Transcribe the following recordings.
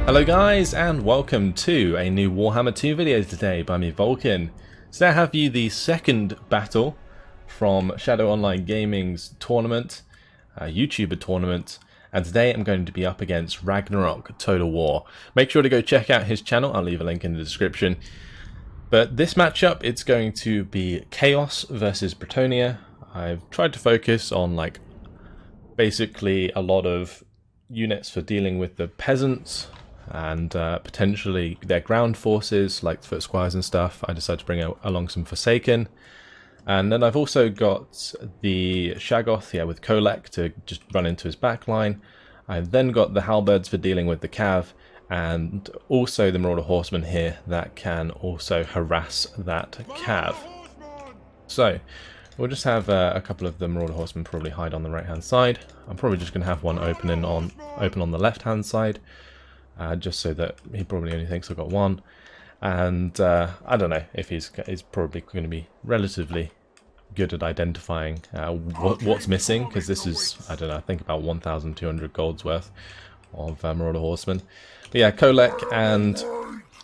Hello guys, and welcome to a new Warhammer 2 video today by me, Vulcan. Today I have for you the second battle from ShadowOnlineGaming's tournament, YouTuber tournament, and today I'm going to be up against Ragnarok Total War. Make sure to go check out his channel, I'll leave a link in the description. But this matchup, it's going to be Chaos versus Bretonnia. I've tried to focus on basically a lot of units for dealing with the peasants and potentially their ground forces like foot squires and stuff. I decided to bring along some Forsaken, and then I've also got the Shaggoth with Kolek to just run into his backline. I've then got the Halberds for dealing with the Cav, and also the Marauder Horsemen here that can also harass that Cav. So we'll just have a couple of the Marauder Horsemen probably hide on the right hand side. I'm probably just going to have one open on the left hand side, just so that he probably only thinks I've got one. And I don't know if he's probably going to be relatively good at identifying what's missing, because this is, I don't know, I think about 1,200 gold's worth of Marauder Horsemen. But yeah, Kolek and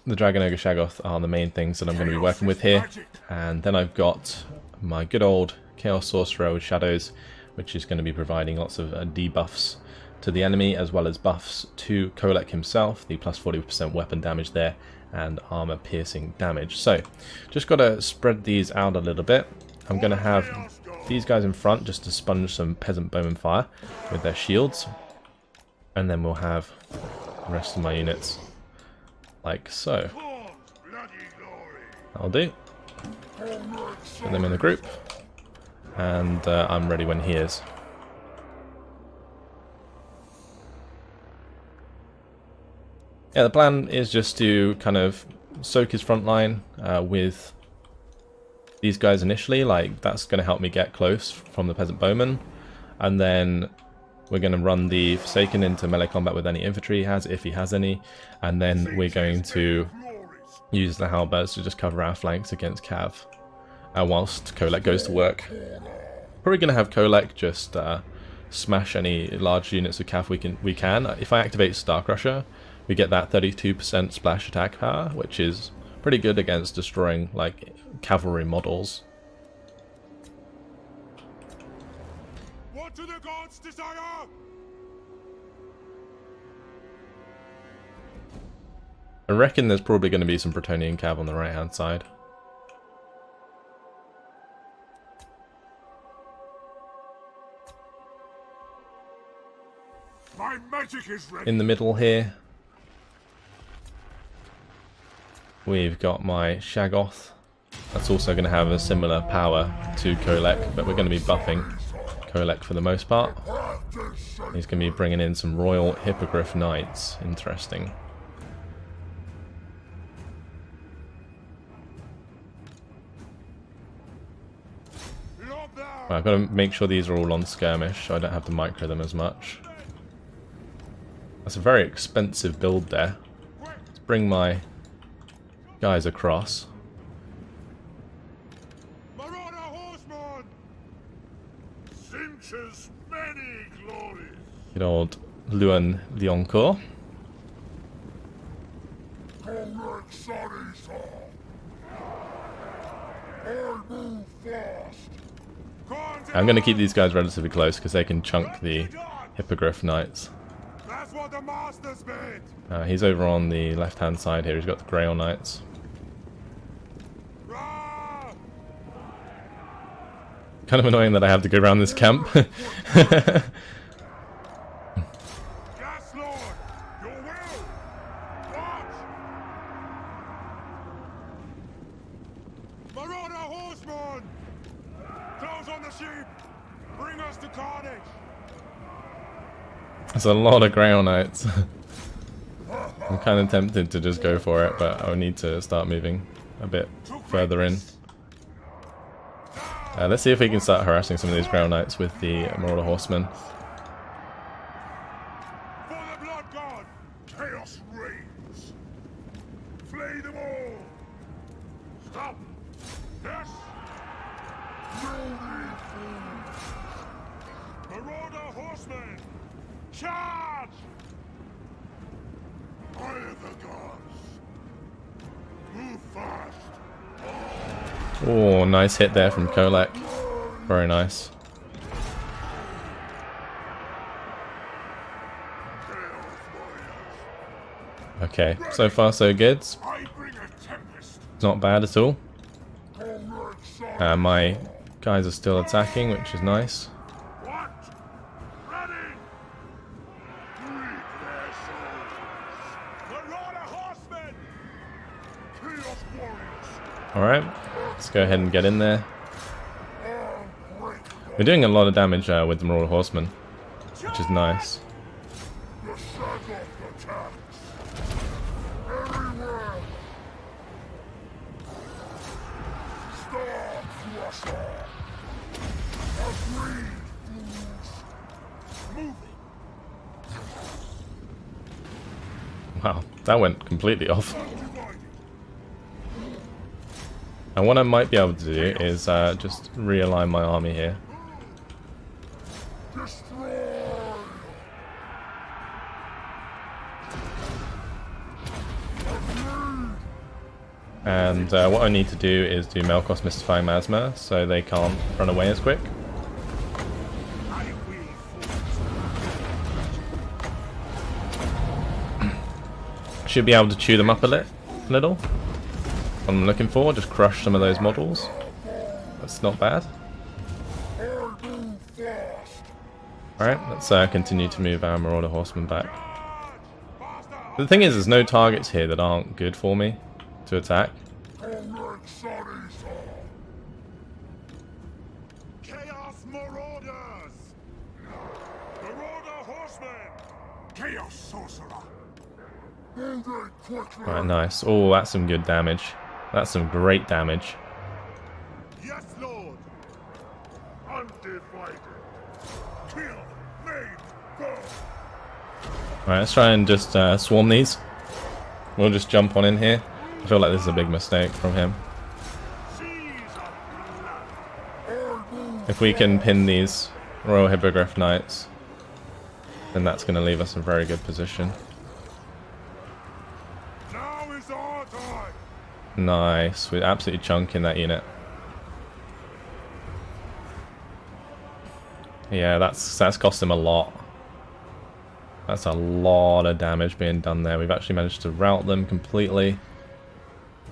the Dragon Ogre Shaggoth are the main things that I'm going to be working with here. And then I've got my good old Chaos Sorcerer with Shadows, which is going to be providing lots of debuffs to the enemy, as well as buffs to Kolek himself, the plus 40% weapon damage there, and armor piercing damage. So, just got to spread these out a little bit. I'm going to have these guys in front just to sponge some Peasant Bowman fire with their shields, and then we'll have the rest of my units like so. That'll do. Put them in a group, and I'm ready when he is. Yeah, the plan is just to kind of soak his front line with these guys initially. That's going to help me get close from the Peasant Bowman, and then we're going to run the Forsaken into melee combat with any infantry he has, if he has any, and then we're going to use the Halberds to just cover our flanks against Cav, whilst Kolek goes to work. Probably going to have Kolek just smash any large units of Cav we can. If I activate Star Crusher, we get that 32% splash attack power, which is pretty good against destroying cavalry models. What do the gods desire? I reckon there's probably going to be some Bretonian Cav on the right hand side. My magic is ready. In the middle here, we've got my Shaggoth. That's also going to have a similar power to Kolek, but we're going to be buffing Kolek for the most part. He's going to be bringing in some Royal Hippogriff Knights. Interesting. Right, I've got to make sure these are all on skirmish, so I don't have to micro them as much. That's a very expensive build there. Let's bring my guys across. Marauder Horseman! Sinch's many glories! Good old Luan Lioncourt. I'm going to keep these guys relatively close because they can chunk the Hippogriff Knights. That's what the masters bid! He's over on the left hand side here, he's got the Grail Knights. Kind of annoying that I have to go around this camp. Yes, Lord! Your will! Watch! Marauder Horseman! Close on the sheep! Bring us to carnage! There's a lot of Grail Knights. I'm kind of tempted to just go for it, but I'll need to start moving a bit further in. Let's see if we can start harassing some of these Grail Knights with the Marauder Horsemen. For the blood god! Chaos reigns! Flay them all! Stop! Yes! Marauder Horsemen! Charge! Fire the guns. Move fast. Oh, nice hit there from Kolek. Very nice. Okay, so far so good. I bring a tempest. It's not bad at all. My guys are still attacking, which is nice. What? Ready? Reap their souls. Marauder horsemen. Chaos warriors. Alright, let's go ahead and get in there. We're doing a lot of damage with the Marauder Horsemen, which is nice. The shadow attacks. Everywhere. Stop, Russia. Agreed, fools. Moving. Wow, that went completely off. And what I might be able to do is just realign my army here. Destroy. And what I need to do is do Melkos Mystifying Miasma so they can't run away as quick. I will Should be able to chew them up a little. What I'm looking for, just crush some of those models. That's not bad. Alright, let's continue to move our Marauder Horsemen back. The thing is, there's no targets here that aren't good for me to attack. Chaos Marauders! Marauder horsemen! Chaos sorcerer! Alright, nice. Oh, that's some good damage. That's some great damage. Yes, Lord! Undivided! Kill! Maim! Go! Alright, let's try and just swarm these. We'll just jump on in here. I feel like this is a big mistake from him. If we can pin these Royal Hippogriff Knights, then that's going to leave us in a very good position. Now is our time! Nice, we're absolutely chunking that unit. Yeah, that's cost him a lot. That's a lot of damage being done there. We've actually managed to rout them completely.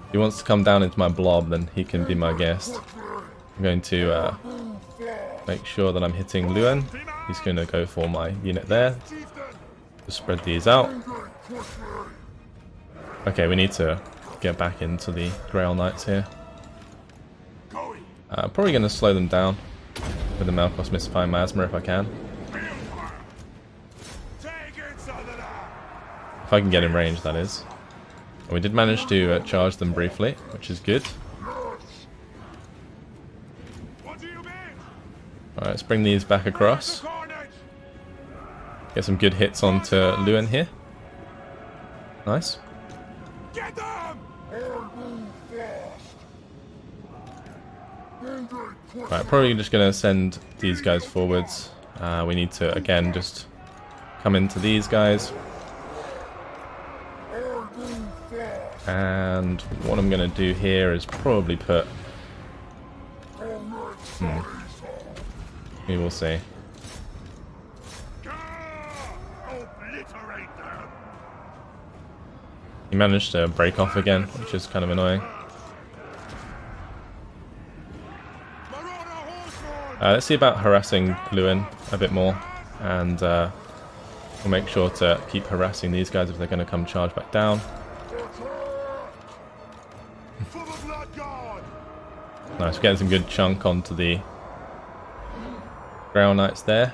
If he wants to come down into my blob, then he can be my guest. I'm going to make sure that I'm hitting Luen. He's going to go for my unit there. Just spread these out. Okay, we need to get back into the Grail Knights here. Probably going to slow them down with the Melkos Mystifying Miasma if I can. If I can get in range, that is. And we did manage to charge them briefly, which is good. Alright, let's bring these back across. Get some good hits onto Luen here. Nice. Right, probably just going to send these guys forwards. We need to, again, just come into these guys. And what I'm going to do here is probably put... We will see. He managed to break off again, which is kind of annoying. Let's see about harassing Luen a bit more, and we'll make sure to keep harassing these guys if they're going to come charge back down. Nice, we're getting some good chunk onto the Grail Knights there.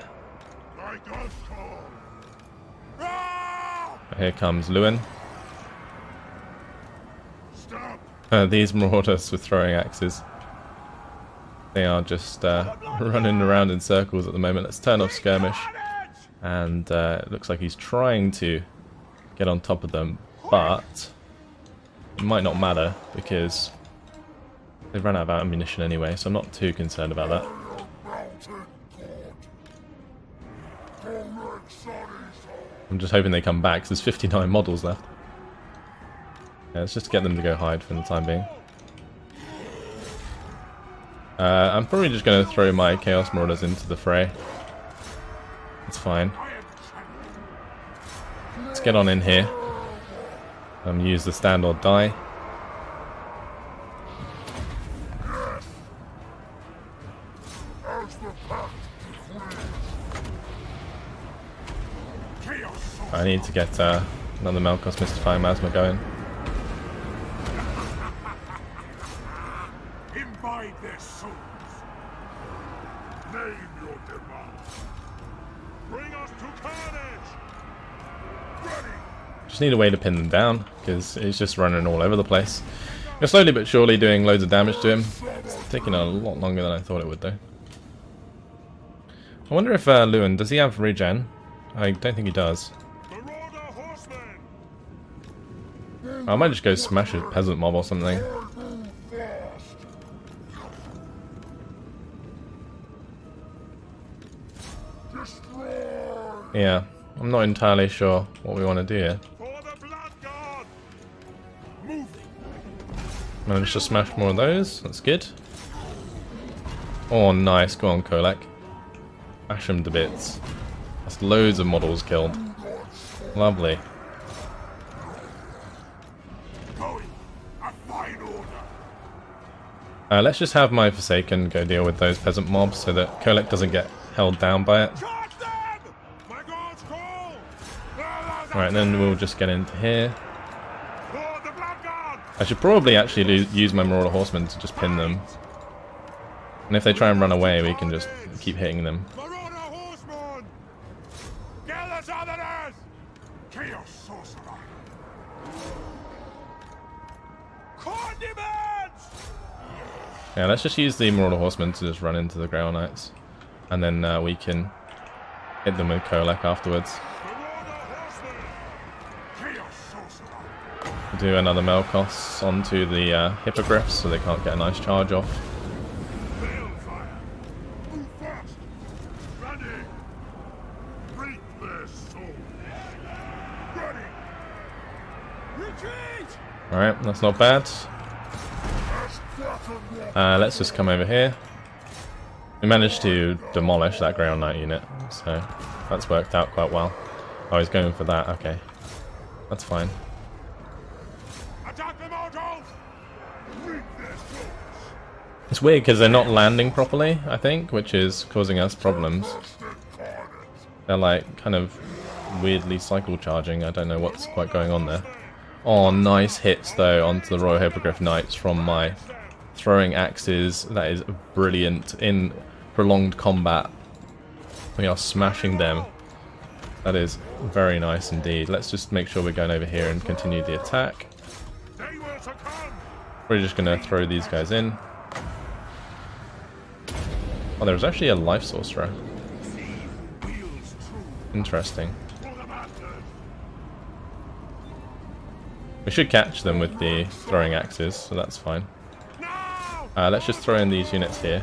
Here comes Luen. These Marauders with throwing axes. They are just running around in circles at the moment. Let's turn off skirmish. And it looks like he's trying to get on top of them, but it might not matter because they've run out of ammunition anyway, so I'm not too concerned about that. I'm just hoping they come back, because there's 59 models left. Yeah, let's just get them to go hide for the time being. I'm probably just going to throw my Chaos Marauders into the fray. It's fine. Let's get on in here. Use the stand or die. I need to get another Melkos Mystifying Miasma going. Imbibe their souls. Name your demand. Bring us to carnage. Ready. Just need a way to pin them down, because he's just running all over the place. We're slowly but surely doing loads of damage to him. It's taking a lot longer than I thought it would though. I wonder if Lewin, does he have regen? I don't think he does. I might just go smash a peasant mob or something. Yeah, I'm not entirely sure what we want to do here. Managed to smash more of those, that's good. Oh nice, go on Kolek. Bash him to bits. That's loads of models killed. Lovely. Let's just have my Forsaken go deal with those peasant mobs so that Kolek doesn't get held down by it. Alright, then we'll just get into here. I should probably actually use my Marauder Horsemen to just pin them. And if they try and run away, we can just keep hitting them. Yeah, let's just use the Marauder Horsemen to just run into the Grail Knights. And then we can hit them with Kolek afterwards. Do another Melkos onto the Hippogriffs so they can't get a nice charge off. Alright, that's not bad. Let's just come over here. We managed to demolish that Grail Knight unit, so that's worked out quite well. Oh, he's going for that, okay. That's fine. It's weird because they're not landing properly, I think, which is causing us problems. They're like kind of weirdly cycle charging. I don't know what's quite going on there. Oh, nice hits though onto the Royal Hippogriff Knights from my throwing axes. That is brilliant. In prolonged combat, we are smashing them. That is very nice indeed. Let's just make sure we're going over here and continue the attack. We're just going to throw these guys in. Oh, there's actually a life sorcerer. Interesting. We should catch them with the throwing axes, so that's fine. Let's just throw in these units here.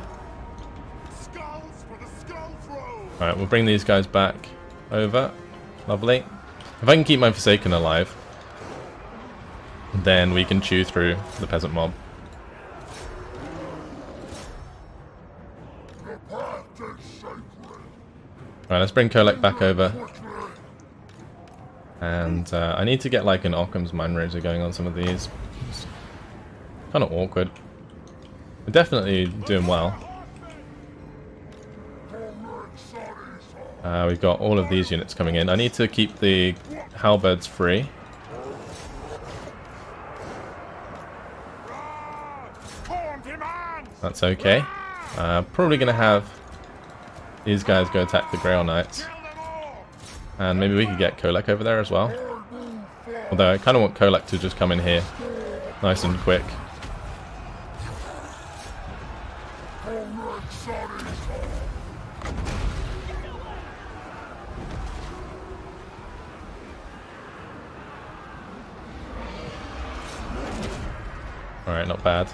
Alright, we'll bring these guys back over. Lovely. If I can keep my Forsaken alive, then we can chew through the peasant mob. Alright, let's bring Kolek back over. And I need to get like an Occam's Mind Razor going on some of these. It's kind of awkward. We're definitely doing well. We've got all of these units coming in. I need to keep the halberds free. That's okay. Probably going to have these guys go attack the Grail Knights. And maybe we could get Kolek over there as well. Although I kind of want Kolek to just come in here nice and quick. Alright, not bad.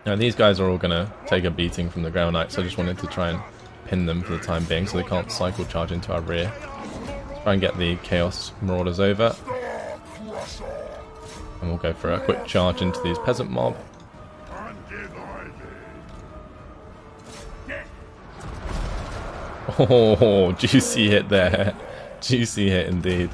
Now these guys are all going to take a beating from the Grail Knights, so I just wanted to try and pin them for the time being so they can't cycle charge into our rear. Try and get the Chaos Marauders over. And we'll go for a quick charge into these peasant mob. Oh, juicy hit there. Juicy hit indeed.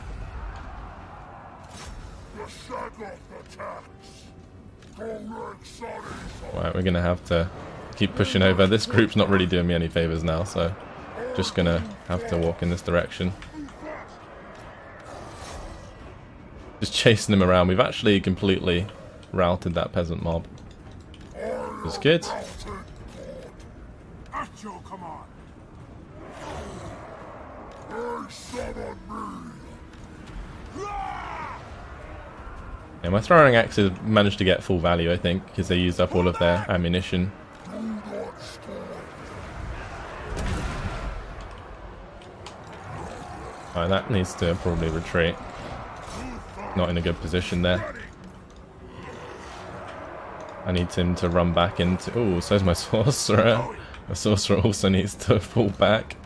Right, we're gonna have to keep pushing over. This group's not really doing me any favors now, so just gonna have to walk in this direction. Just chasing them around. We've actually completely routed that peasant mob. That's good. Yeah, my throwing axes managed to get full value, I think, because they used up all of their ammunition. Alright, that needs to probably retreat. Not in a good position there. I need him to run back into... Ooh, so's my sorcerer. My sorcerer also needs to fall back.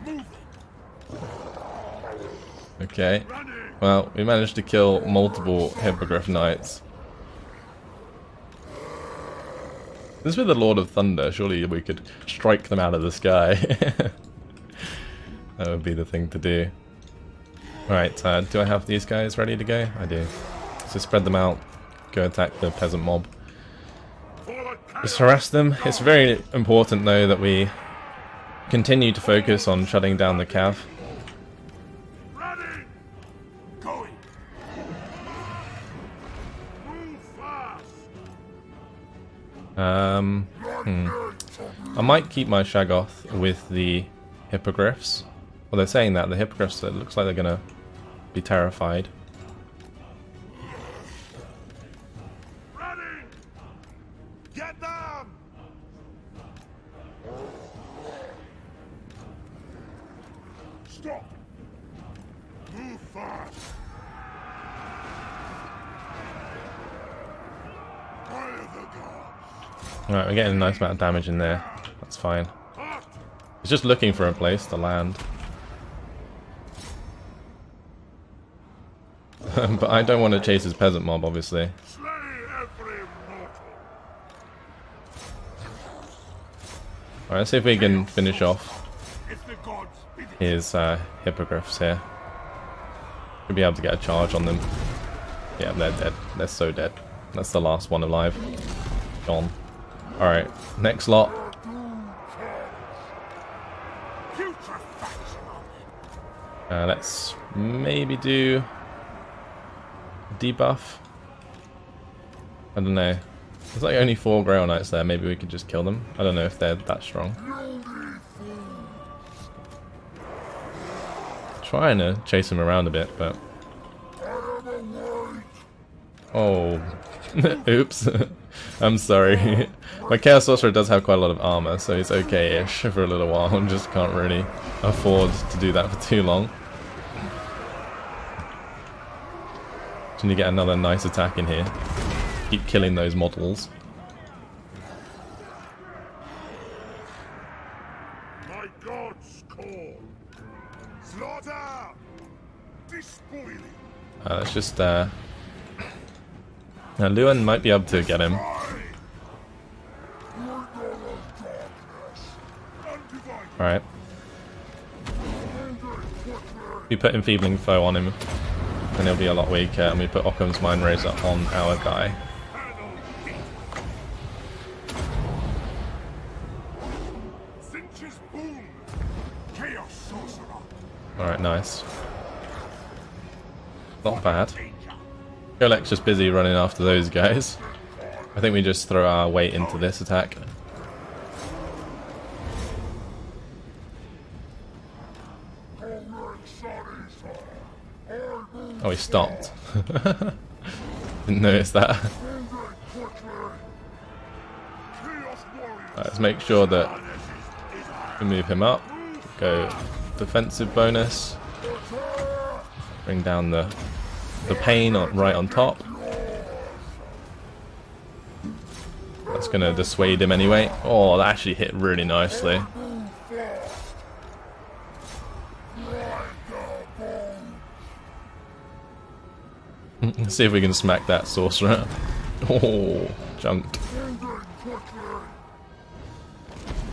Okay. Well, we managed to kill multiple Hippogriff Knights. This is with the Lord of Thunder. Surely we could strike them out of the sky. That would be the thing to do. Alright, do I have these guys ready to go? I do. So spread them out. Go attack the peasant mob. Just harass them. It's very important though that we continue to focus on shutting down the cav. I might keep my Shaggoth with the Hippogriffs. Well, they're saying that the Hippogriffs, it looks like they're gonna be terrified. Get them! Stop! Move fast! Fire the gods! Alright, we're getting a nice amount of damage in there. That's fine. It's just looking for a place to land. But I don't want to chase his peasant mob, obviously. Slay every mortal! Alright, let's see if we can finish off If the gods bid it. his Hippogriffs here. We'll be able to get a charge on them. Yeah, they're dead. They're so dead. That's the last one alive. Gone. Alright, next lot. Let's maybe do debuff. I don't know. There's like only 4 Grail Knights there. Maybe we could just kill them. I don't know if they're that strong. Trying to chase them around a bit, but... Oh. Oops. I'm sorry. My Chaos Sorcerer does have quite a lot of armor, so it's okay-ish for a little while. Just can't really afford to do that for too long. Just need to get another nice attack in here. Keep killing those models. My gods call. Slaughter! Despoiling! Let's just now Luan might be able to get him. Alright. We put Enfeebling Foe on him, and he'll be a lot weaker, and we put Occam's Mind Razor on our guy. Alright, nice. Not bad. Golek's just busy running after those guys. I think we just throw our weight into this attack. Oh, he stopped. Didn't notice that. Let's make sure that we move him up. Go defensive bonus. Bring down the pain right on top. That's going to dissuade him anyway. Oh, that actually hit really nicely. Let's see if we can smack that sorcerer. Oh, junked.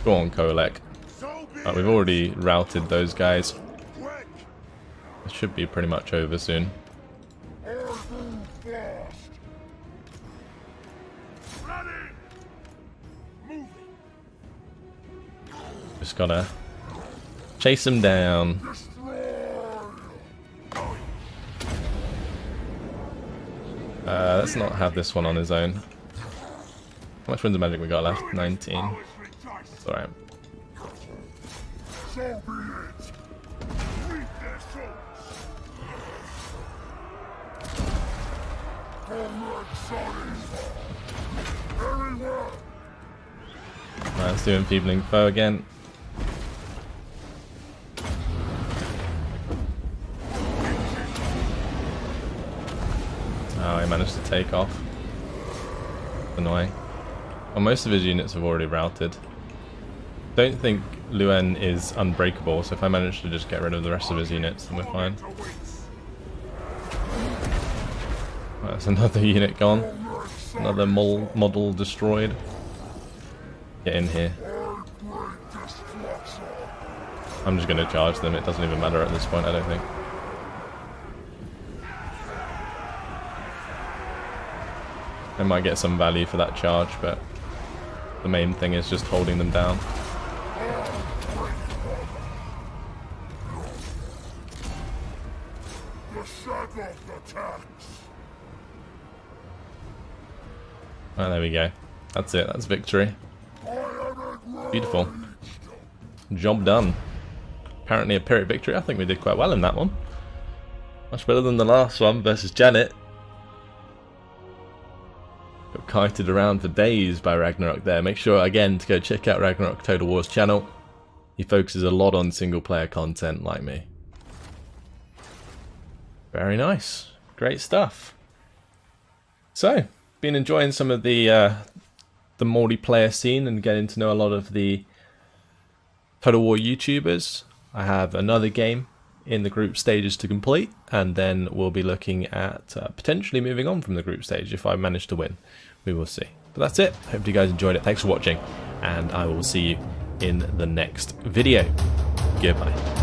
Go on, Kolek. We've already routed those guys. It should be pretty much over soon. Just gotta chase him down. Let's not have this one on his own. How much Winds of Magic we got left? 19. It's alright. Let's do Enfeebling Foe again. Oh, he managed to take off. Annoying. Well, most of his units have already routed. Don't think Luen is unbreakable, so if I manage to just get rid of the rest of his units, then we're fine. Right, that's another unit gone. Another model destroyed. Get in here. I'm just going to charge them, it doesn't even matter at this point, I don't think. I might get some value for that charge, but the main thing is just holding them down. Oh, there we go. That's it, that's victory. Beautiful. Job done. Apparently a Pyrrhic victory. I think we did quite well in that one. Much better than the last one versus Janet. Got kited around for days by Ragnarok there. Make sure again to go check out Ragnarok Total War's channel. He focuses a lot on single player content like me. Very nice. Great stuff. So, been enjoying some of the multiplayer scene and getting to know a lot of the Total War YouTubers. I have another game in the group stages to complete, and then we'll be looking at potentially moving on from the group stage if I manage to win. We will see. But that's it. Hope you guys enjoyed it. Thanks for watching, and I will see you in the next video. Goodbye.